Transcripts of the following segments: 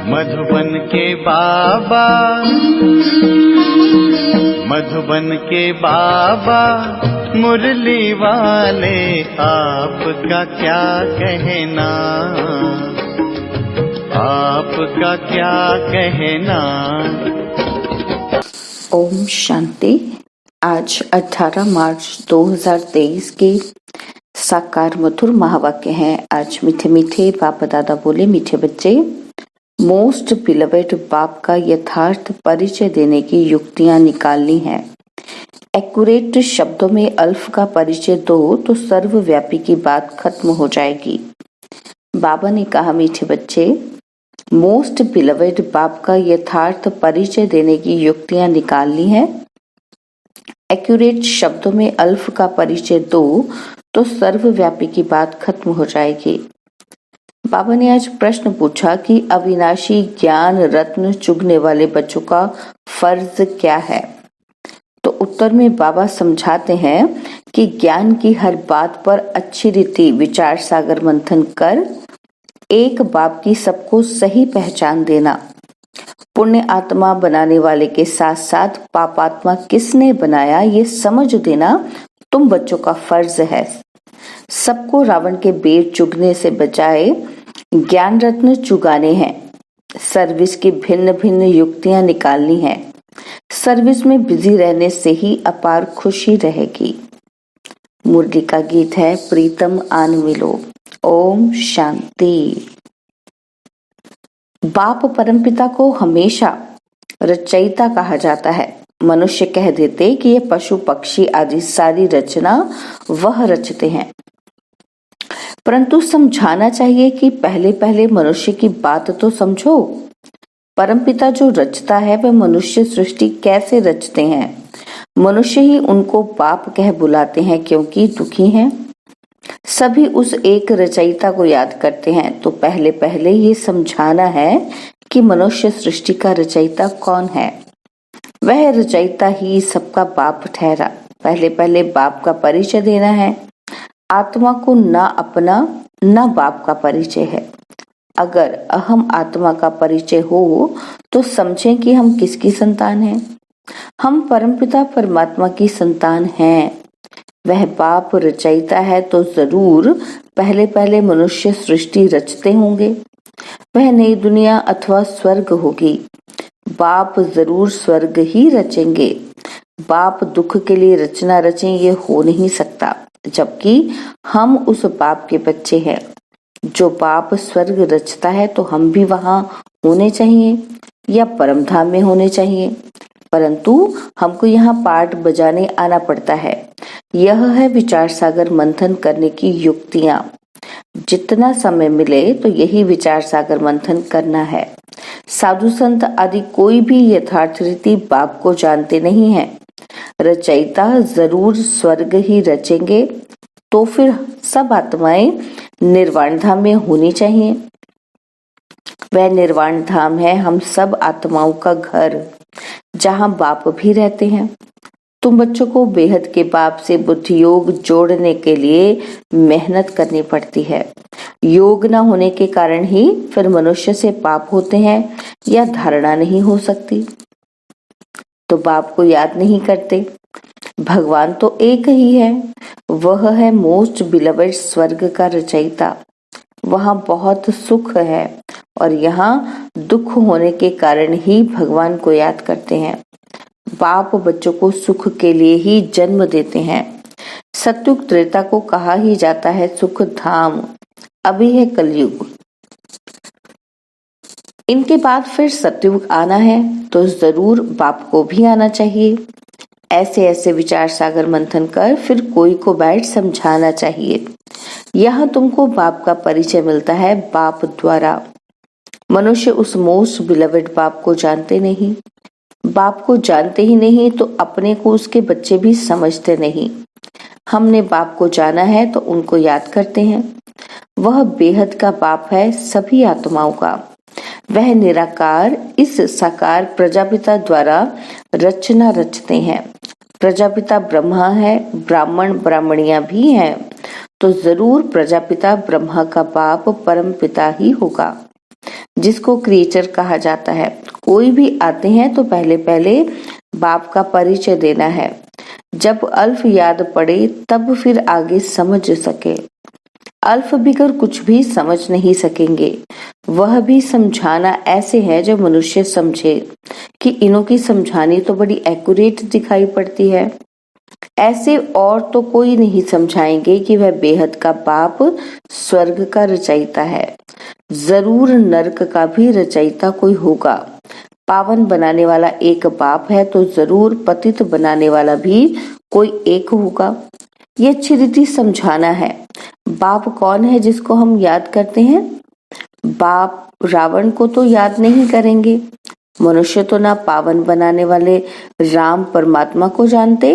मधुबन के बाबा, मधुबन के बाबा मुरली वाले, आपका क्या कहना, आपका क्या कहना। ओम शांति। आज 18 मार्च 2023 के साकार मधुर महावाक्य हैं। आज मीठे मीठे बाप दादा बोले, मीठे बच्चे, मोस्ट बिलवेड बाप का यथार्थ परिचय देने की युक्तियां निकालनी है। एक्यूरेट शब्दों में अल्फ का परिचय दो तो सर्वव्यापी की बात खत्म हो जाएगी। बाबा ने कहा, मीठे बच्चे, मोस्ट बिलवेड बाप का यथार्थ परिचय देने की युक्तियां निकालनी है। एक्यूरेट शब्दों में अल्फ का परिचय दो तो सर्वव्यापी की बात खत्म हो जाएगी। बाबा ने आज प्रश्न पूछा कि अविनाशी ज्ञान रत्न चुगने वाले बच्चों का फर्ज क्या है। तो उत्तर में बाबा समझाते हैं कि ज्ञान की हर बात पर अच्छी रीति विचार सागर मंथन कर एक बाप की सबको सही पहचान देना, पुण्य आत्मा बनाने वाले के साथ साथ पापात्मा किसने बनाया ये समझ देना तुम बच्चों का फर्ज है। सबको रावण के बेर चुगने से बचाए ज्ञान रत्न चुगाने हैं। सर्विस की भिन्न भिन्न युक्तियां निकालनी है। सर्विस में बिजी रहने से ही अपार खुशी रहेगी। मुरली का गीत है, प्रीतम आन मिलो। ओम शांति। बाप परमपिता को हमेशा रचयिता कहा जाता है। मनुष्य कह देते कि ये पशु पक्षी आदि सारी रचना वह रचते हैं, परंतु समझाना चाहिए कि पहले पहले मनुष्य की बात तो समझो। परमपिता जो रचता है वह मनुष्य सृष्टि कैसे रचते हैं। मनुष्य ही उनको बाप कह बुलाते हैं क्योंकि दुखी हैं। सभी उस एक रचयिता को याद करते हैं। तो पहले पहले ये समझाना है कि मनुष्य सृष्टि का रचयिता कौन है। वह रचयिता ही सबका बाप ठहरा। पहले पहले बाप का परिचय देना है। आत्मा को ना अपना ना बाप का परिचय है। अगर अहम आत्मा का परिचय हो तो समझें कि हम किसकी संतान हैं। हम परमपिता परमात्मा की संतान हैं। वह बाप रचयिता है तो जरूर पहले पहले मनुष्य सृष्टि रचते होंगे। वह नई दुनिया अथवा स्वर्ग होगी। बाप जरूर स्वर्ग ही रचेंगे। बाप दुख के लिए रचना रचें ये हो नहीं सकता, जबकि हम उस बाप के बच्चे हैं। जो बाप स्वर्ग रचता है तो हम भी वहां होने चाहिए या परम धाम में होने चाहिए, परंतु हमको यहाँ पाठ बजाने आना पड़ता है। यह है विचार सागर मंथन करने की युक्तियां। जितना समय मिले तो यही विचार सागर मंथन करना है। साधु संत आदि कोई भी यथार्थ रीति बाप को जानते नहीं है। रचयिता जरूर स्वर्ग ही रचेंगे तो फिर सब आत्माएं निर्वाण धाम में होनी चाहिए। वह निर्वाण धाम है हम सब आत्माओं का घर, जहां बाप भी रहते हैं। तुम बच्चों को बेहद के बाप से बुद्धि योग जोड़ने के लिए मेहनत करनी पड़ती है। योग न होने के कारण ही फिर मनुष्य से पाप होते हैं या धारणा नहीं हो सकती। तो बाप को याद नहीं करते। भगवान तो एक ही है। वह है मोस्ट बिलवेड स्वर्ग का रचयिता। वहां बहुत सुख है और यहाँ दुख होने के कारण ही भगवान को याद करते हैं। बाप बच्चों को सुख के लिए ही जन्म देते हैं। सतयुग त्रेता को कहा ही जाता है सुख धाम। अभी है कलयुग। इनके बाद फिर सतयुग आना है तो जरूर बाप को भी आना चाहिए। ऐसे ऐसे विचार सागर मंथन कर फिर कोई को बैठ समझाना चाहिए। यहाँ तुमको बाप का परिचय मिलता है बाप द्वारा। मनुष्य उस मोस्ट बिलवेड बाप को जानते नहीं। बाप को जानते ही नहीं तो अपने को उसके बच्चे भी समझते नहीं। हमने बाप को जाना है तो उनको याद करते हैं। वह बेहद का बाप है सभी आत्माओं का। वह निराकार इस साकार प्रजापिता द्वारा रचना रचते हैं। प्रजापिता ब्रह्मा है, ब्राह्मण ब्राह्मणियां भी हैं, तो जरूर प्रजापिता ब्रह्मा का बाप परम पिता ही होगा। जिसको क्रिएचर कहा जाता है। कोई भी आते हैं तो पहले पहले बाप का परिचय देना है। जब अल्फ याद पड़े तब फिर आगे समझ सके। अल्फ बिगर कुछ भी समझ नहीं सकेंगे। वह भी समझाना ऐसे है जो मनुष्य समझे कि इनों की समझानी तो बड़ी एक्यूरेट दिखाई पड़ती है। ऐसे और तो कोई नहीं समझाएंगे कि वह बेहद का बाप स्वर्ग का रचयिता है। जरूर नरक का भी रचयिता कोई होगा। पावन बनाने वाला एक बाप है तो जरूर पतित बनाने वाला भी कोई एक होगा। ये अच्छी रीति समझाना है। बाप कौन है जिसको हम याद करते हैं? बाप रावण को तो याद नहीं करेंगे। मनुष्य तो ना पावन बनाने वाले राम परमात्मा को जानते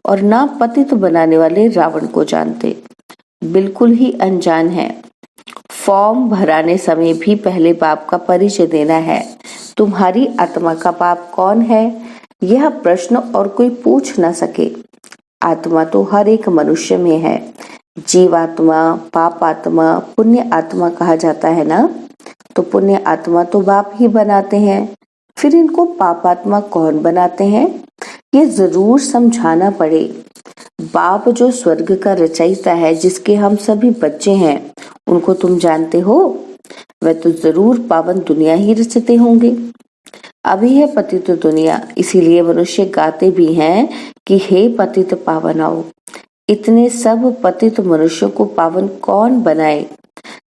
और ना पतित बनाने वाले रावण को जानते। बिल्कुल ही अनजान है। फॉर्म भराने समय भी पहले बाप का परिचय देना है। तुम्हारी आत्मा का बाप कौन है? यह प्रश्न और कोई पूछ ना सके। आत्मा तो हर एक मनुष्य में है। जीवात्मा, पाप आत्मा, पुण्य आत्मा कहा जाता है ना। तो पुण्य आत्मा तो बाप ही बनाते हैं। फिर इनको पाप आत्मा कौन बनाते हैं? ये जरूर समझाना पड़े। बाप जो स्वर्ग का रचयिता है, जिसके हम सभी बच्चे हैं, उनको तुम जानते हो? वह तो जरूर पावन दुनिया ही रचते होंगे। अभी है पतित दुनिया, इसीलिए मनुष्य गाते भी हैं कि हे पतित पावन आओ। इतने सब पतित मनुष्यों को पावन कौन बनाए?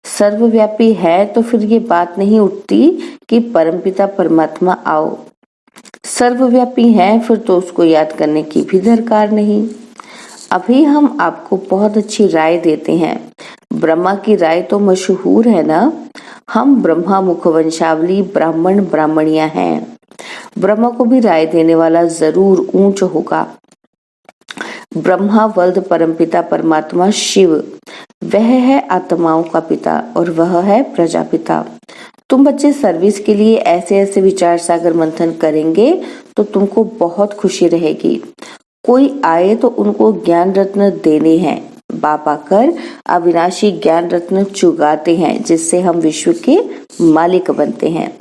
सर्वव्यापी है तो फिर ये बात नहीं उठती कि परमपिता परमात्मा आओ। सर्वव्यापी है फिर तो उसको याद करने की भी दरकार नहीं। अभी हम आपको बहुत अच्छी राय देते हैं। ब्रह्मा की राय तो मशहूर है ना। हम ब्रह्मा मुखवंशावली ब्राह्मण ब्राह्मणियां हैं। ब्रह्मा को भी राय देने वाला जरूर ऊंच होगा। ब्रह्मा वल्द परमपिता परमात्मा शिव, वह है आत्माओं का पिता और वह है प्रजापिता। तुम बच्चे सर्विस के लिए ऐसे ऐसे विचार सागर मंथन करेंगे तो तुमको बहुत खुशी रहेगी। कोई आए तो उनको ज्ञान रत्न देने हैं। बाप आकर अविनाशी ज्ञान रत्न चुगाते हैं, जिससे हम विश्व के मालिक बनते हैं।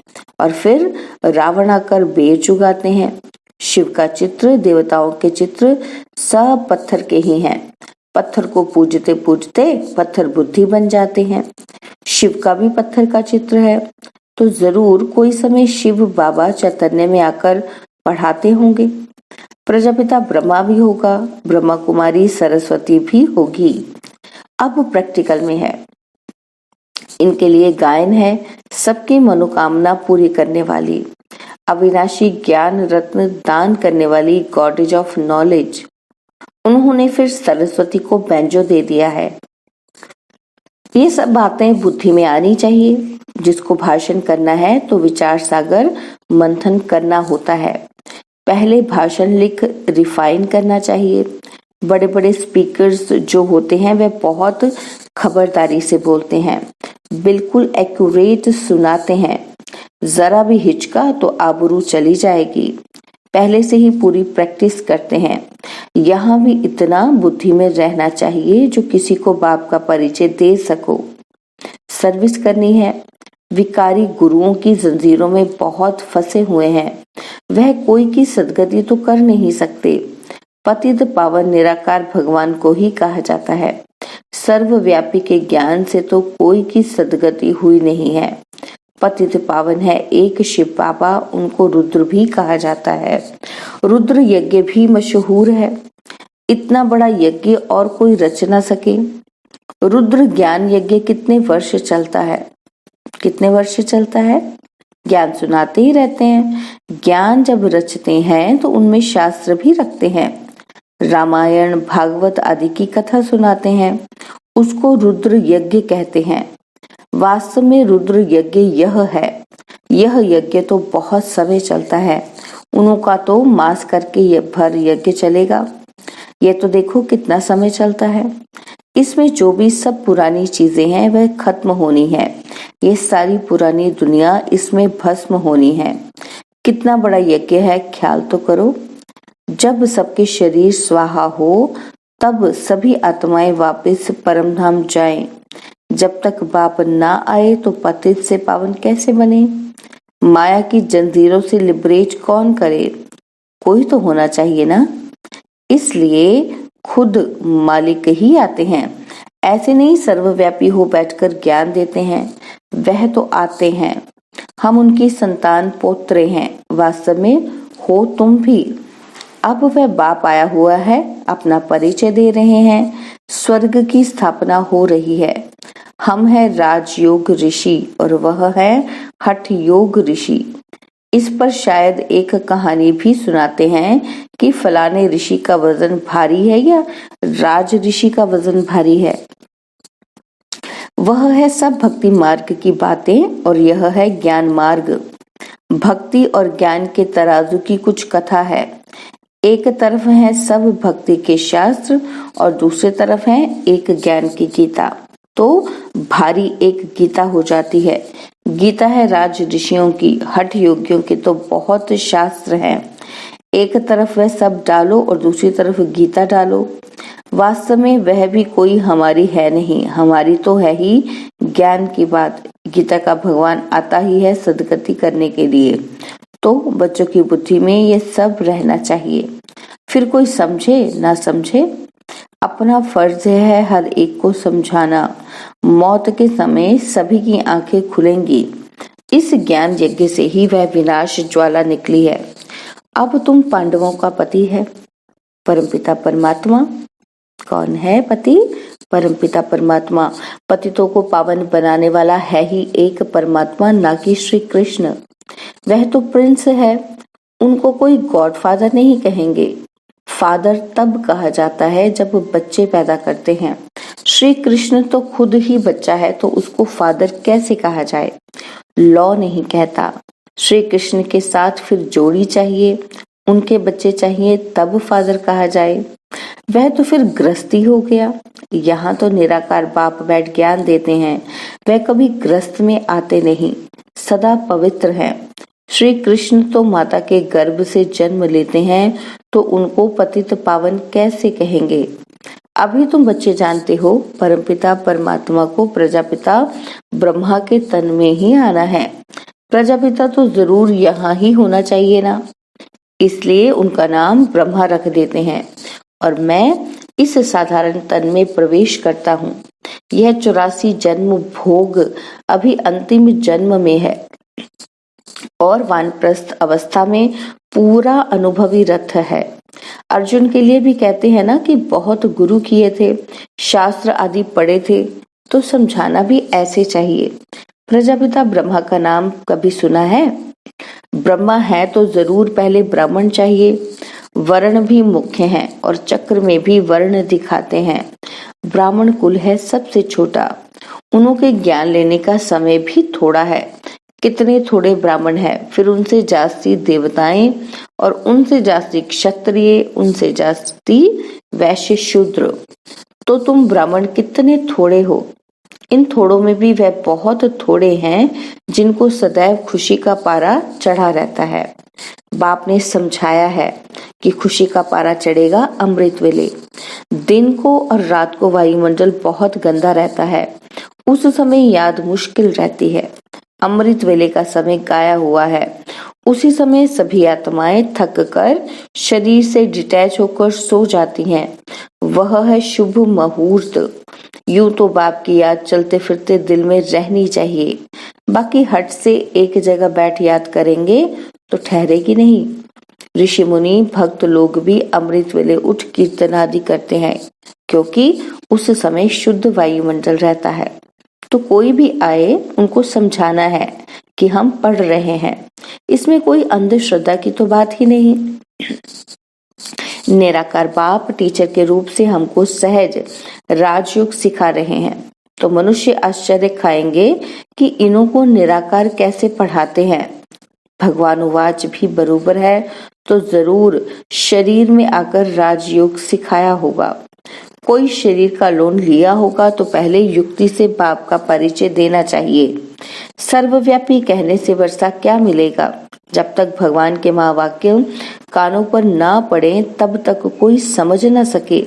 और फिर रावण आकर बेर चुगाते हैं। शिव का चित्र, देवताओं के चित्र सब पत्थर के ही हैं। पत्थर को पूजते पूजते पत्थर बुद्धि बन जाते हैं। शिव का भी पत्थर का चित्र है। तो जरूर कोई समय शिव बाबा चैतन्य में आकर पढ़ाते होंगे। प्रजापिता ब्रह्मा भी होगा, ब्रह्मा कुमारी सरस्वती भी होगी। अब प्रैक्टिकल में है। इनके लिए गायन है, सबकी मनोकामना पूरी करने वाली, अविनाशी ज्ञान रत्न दान करने वाली गॉडेज ऑफ नॉलेज। उन्होंने फिर सरस्वती को बैंजो दे दिया है। ये सब बातें बुद्धि में आनी चाहिए। जिसको भाषण करना है तो विचार सागर मंथन करना होता है। पहले भाषण लिख रिफाइन करना चाहिए। बड़े बड़े स्पीकर्स जो होते हैं वे बहुत खबरदारी से बोलते हैं, बिल्कुल एक्यूरेट सुनाते हैं। जरा भी हिचका तो आबरू चली जाएगी। पहले से ही पूरी प्रैक्टिस करते हैं। यहाँ भी इतना बुद्धि में रहना चाहिए जो किसी को बाप का परिचय दे सको। सर्विस करनी है। विकारी गुरुओं की जंजीरों में बहुत फंसे हुए हैं। वह कोई की सदगति तो कर नहीं सकते। पतित पावन निराकार भगवान को ही कहा जाता है। सर्वव्यापी के ज्ञान से तो कोई की सदगति हुई नहीं है। पतित पावन है एक शिव बाबा, उनको रुद्र भी कहा जाता है। रुद्र यज्ञ भी मशहूर है। इतना बड़ा यज्ञ और कोई रच ना सके। रुद्र ज्ञान यज्ञ कितने वर्ष चलता है? कितने वर्ष चलता है? ज्ञान सुनाते ही रहते हैं। ज्ञान जब रचते हैं तो उनमें शास्त्र भी रखते हैं। रामायण भागवत आदि की कथा सुनाते हैं। उसको रुद्र यज्ञ कहते हैं। वास्तव में रुद्र यज्ञ यह है। यह यज्ञ तो बहुत समय चलता है। उनका तो मास करके ये भर यज्ञ चलेगा। ये तो देखो कितना समय चलता है। इसमें जो भी सब पुरानी चीजें हैं वह खत्म होनी है। ये सारी पुरानी दुनिया इसमें भस्म होनी है। कितना बड़ा यज्ञ है, ख्याल तो करो। जब सबके शरीर स्वाहा हो तब सभी आत्माएं वापस परमधाम जाएं। जब तक बाप ना आए तो पतित से पावन कैसे बने? माया की जंजीरों से लिबरेट कौन करे? कोई तो होना चाहिए ना। इसलिए खुद मालिक ही आते हैं। ऐसे नहीं सर्वव्यापी हो बैठकर ज्ञान देते हैं, वह तो आते हैं। हम उनकी संतान पोत्रे हैं, वास्तव में हो तुम भी। अब वह बाप आया हुआ है, अपना परिचय दे रहे हैं, स्वर्ग की स्थापना हो रही है। हम हैं राजयोग ऋषि और वह है हठ योग ऋषि। इस पर शायद एक कहानी भी सुनाते हैं कि फलाने ऋषि का वजन भारी है या राज ऋषि का वजन भारी है। वह है सब भक्ति मार्ग की बातें और यह है ज्ञान मार्ग। भक्ति और ज्ञान के तराजू की कुछ कथा है। एक तरफ है सब भक्ति के शास्त्र और दूसरी तरफ है एक ज्ञान की गीता, तो भारी एक गीता हो जाती है। गीता है राज ऋषियों की, हठ योगियों के तो बहुत शास्त्र हैं। एक तरफ वह सब डालो और दूसरी तरफ गीता डालो। वास्तव में वह भी कोई हमारी है नहीं, हमारी तो है ही ज्ञान की बात। गीता का भगवान आता ही है सदगति करने के लिए, तो बच्चों की बुद्धि में ये सब रहना चाहिए। फिर कोई समझे ना समझे, अपना फर्ज है हर एक को समझाना। मौत के समय सभी की आंखें खुलेंगी। इस ज्ञान यज्ञ से ही वह विनाश ज्वाला निकली है। अब तुम पांडवों का पति है, परमपिता परमात्मा। कौन है पति? परमपिता परमात्मा। पतितों को पावन बनाने वाला है ही एक परमात्मा, ना कि श्री कृष्ण। वह तो प्रिंस है, उनको कोई गॉडफादर नहीं कहेंगे। फादर तब कहा जाता है जब बच्चे पैदा करते हैं। श्री कृष्ण तो खुद ही बच्चा है, तो उसको फादर कैसे कहा जाए? लॉ नहीं कहता। श्री कृष्ण के साथ फिर जोड़ी चाहिए, उनके बच्चे चाहिए, तब फादर कहा जाए। वह तो फिर गृहस्थी हो गया। यहाँ तो निराकार बाप बैठ ज्ञान देते हैं, वह कभी गृहस्थ में आते नहीं, सदा पवित्र हैं। श्री कृष्ण तो माता के गर्भ से जन्म लेते हैं, तो उनको पतित पावन कैसे कहेंगे? अभी तुम बच्चे जानते हो, परमपिता परमात्मा को प्रजापिता ब्रह्मा के तन में ही आना है। प्रजापिता तो जरूर यहाँ ही होना चाहिए ना, इसलिए उनका नाम ब्रह्मा रख देते हैं। और मैं इस साधारण तन में प्रवेश करता हूँ। यह 84 जन्म भोग अभी अंतिम जन्म में है और वानप्रस्थ अवस्था में पूरा अनुभवी रथ है। अर्जुन के लिए भी कहते हैं ना कि बहुत गुरु किए थे, शास्त्र आदि पढ़े थे, तो समझाना भी ऐसे चाहिए। प्रजापिता ब्रह्मा का नाम कभी सुना है? ब्रह्मा है तो जरूर पहले ब्राह्मण चाहिए। वर्ण भी मुख्य हैं और चक्र में भी वर्ण दिखाते हैं। ब्राह्मण कुल है सबसे छोटा, उनके ज्ञान लेने का समय भी थोड़ा है। कितने थोड़े ब्राह्मण हैं, फिर उनसे जास्ती देवताएं और उनसे जास्ती क्षत्रिय, उनसे जास्ती वैश्य शूद्र। तो तुम ब्राह्मण कितने थोड़े हो। इन थोड़ों में भी वह बहुत थोड़े हैं जिनको सदैव खुशी का पारा चढ़ा रहता है। बाप ने समझाया है कि खुशी का पारा चढ़ेगा अमृत वेले। दिन को और रात को वायुमंडल बहुत गंदा रहता है, उस समय याद मुश्किल रहती है। अमृत वेले का समय गाया हुआ है, उसी समय सभी आत्माएं थक कर शरीर से डिटैच होकर सो जाती हैं। वह है शुभ मुहूर्त। यूं तो बाप की याद चलते फिरते दिल में रहनी चाहिए, बाकी हट से एक जगह बैठ याद करेंगे तो ठहरेगी नहीं। ऋषि मुनि भक्त लोग भी अमृत वेले उठ कीर्तन आदि करते हैं, क्योंकि उस समय शुद्ध वायुमंडल रहता है। तो कोई भी आए, उनको समझाना है कि हम पढ़ रहे हैं। इसमें कोई अंधश्रद्धा की तो बात ही नहीं। निराकार बाप टीचर के रूप से हमको सहज राजयोग सिखा रहे हैं, तो मनुष्य आश्चर्य खाएंगे कि इन्हों को निराकार कैसे पढ़ाते हैं। भगवान उवाच भी बरोबर है, तो जरूर शरीर में आकर राजयोग सिखाया होगा। कोई शरीर का लोन लिया होगा तो पहले युक्ति से बाप का परिचय देना चाहिए। सर्वव्यापी कहने से वर्षा क्या मिलेगा? जब तक भगवान के महावाक्य कानों पर ना पड़े तब तक कोई समझ न सके।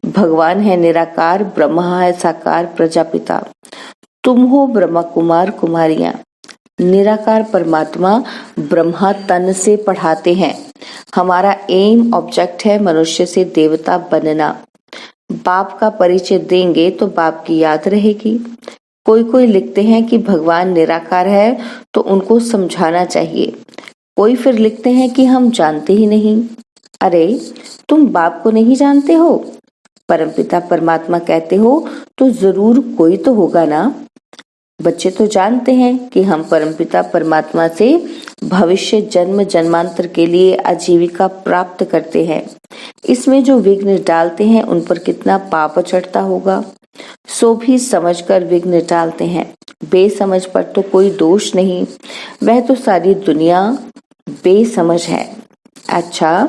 भगवान है निराकार, ब्रह्मा है साकार प्रजापिता। तुम हो ब्रह्मा कुमार कुमारियां। निराकार परमात्मा ब्रह्मा तन से पढ़ाते हैं। हमारा एम ऑब्जेक्ट है मनुष्य से देवता बनना। बाप का परिचय देंगे तो बाप की याद रहेगी। कोई लिखते हैं कि भगवान निराकार है तो उनको समझाना चाहिए। कोई फिर लिखते हैं कि हम जानते ही नहीं। अरे तुम बाप को नहीं जानते हो? परमपिता परमात्मा कहते हो तो जरूर कोई तो होगा ना। बच्चे तो जानते हैं कि हम परमपिता परमात्मा से भविष्य जन्म जन्मांतर के लिए आजीविका प्राप्त करते हैं। इसमें जो विघ्न डालते हैं उन पर कितना पाप चढ़ता होगा, सो भी समझकर विघ्न डालते हैं। बेसमझ पर तो कोई दोष नहीं, वह तो सारी दुनिया बेसमझ है। अच्छा,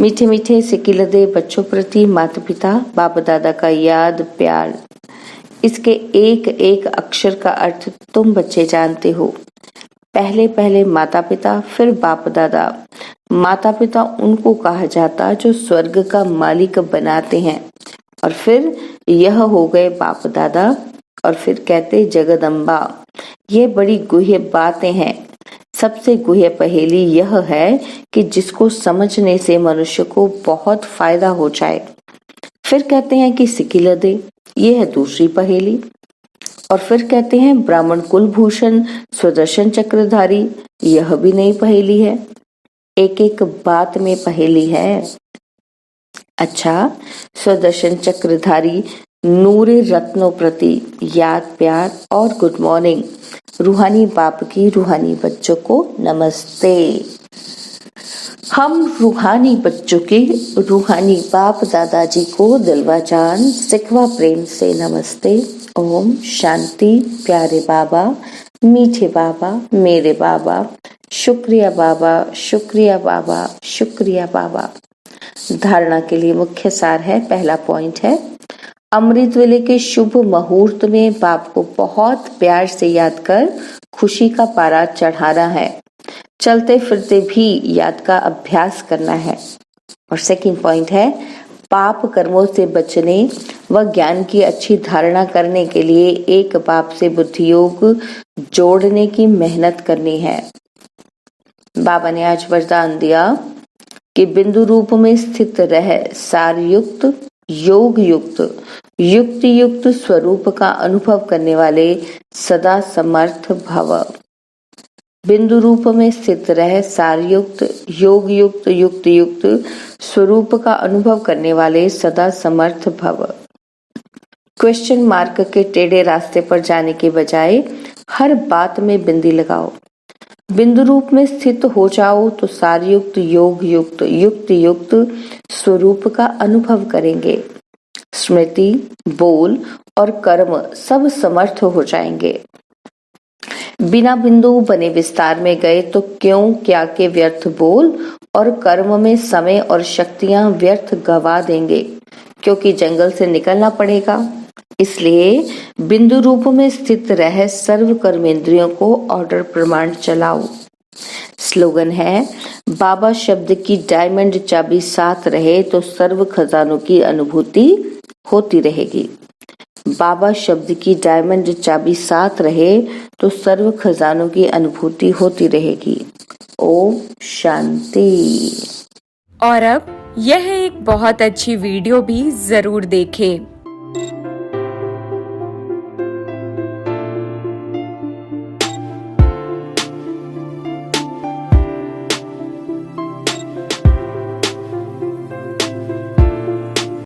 मीठे मीठे सिकिलदे बच्चों प्रति माता पिता बाप दादा का याद प्यार, इसके एक एक अक्षर का अर्थ तुम बच्चे जानते हो। पहले पहले माता पिता, फिर बाप दादा। माता पिता उनको कहा जाता जो स्वर्ग का मालिक बनाते हैं, और फिर यह हो गए बाप दादा, और फिर कहते जगदम्बा। ये बड़ी गुह्य बातें हैं। सबसे गुह्य पहेली यह है कि जिसको समझने से मनुष्य को बहुत फायदा हो जाए। फिर कहते हैं कि सिकिलदे, ये है दूसरी पहेली। और फिर कहते हैं ब्राह्मण कुलभूषण सुदर्शन चक्रधारी, यह भी नई पहेली है। एक एक बात में पहेली है। अच्छा, सुदर्शन चक्रधारी नूरे रत्नों प्रति याद प्यार और गुड मॉर्निंग। रूहानी बाप की रूहानी बच्चों को नमस्ते। हम रूहानी बच्चों के रूहानी बाप दादाजी को दिलवा जान सिखवा प्रेम से नमस्ते। ओम शांति। प्यारे बाबा, मीठे बाबा, मेरे बाबा, शुक्रिया बाबा, शुक्रिया बाबा, शुक्रिया बाबा। धारणा के लिए मुख्य सार है, पहला पॉइंट है, अमृत वेले के शुभ मुहूर्त में बाप को बहुत प्यार से याद कर खुशी का पारा चढ़ाना है। चलते फिरते भी याद का अभ्यास करना है। और सेकंड पॉइंट है, पाप कर्मों से बचने व ज्ञान की अच्छी धारणा करने के लिए एक बाप से बुद्धि योग जोड़ने की मेहनत करनी है। बाबा ने आज वरदान दिया कि बिंदु रूप में स्थित रह सार युक्त योग युक्त युक्ति युक्त स्वरूप का अनुभव करने वाले सदा समर्थ भव। बिंदु रूप में स्थित रह सार युक्त योग युक्त युक्ति युक्त स्वरूप का अनुभव करने वाले सदा समर्थ भव। क्वेश्चन मार्क के टेढ़े रास्ते पर जाने के बजाय हर बात में बिंदी लगाओ। बिंदु रूप में स्थित हो जाओ तो सार युक्त योग युक्त युक्ति युक्त स्वरूप का अनुभव करेंगे। स्मृति, बोल और कर्म सब समर्थ हो जाएंगे। बिना बिंदु बने विस्तार में गए तो क्यों क्या के व्यर्थ बोल और कर्म में समय और शक्तियां व्यर्थ गवा देंगे, क्योंकि जंगल से निकलना पड़ेगा। इसलिए बिंदु रूप में स्थित रह सर्व कर्मेंद्रियों को ऑर्डर प्रमाण चलाओ। स्लोगन है, बाबा शब्द की डायमंड चाबी साथ रहे तो सर्व खजानों की अनुभूति होती रहेगी। बाबा शब्द की डायमंड चाबी साथ रहे तो सर्व खजानों की अनुभूति होती रहेगी। ओम शांति। और अब यह एक बहुत अच्छी वीडियो भी जरूर देखें।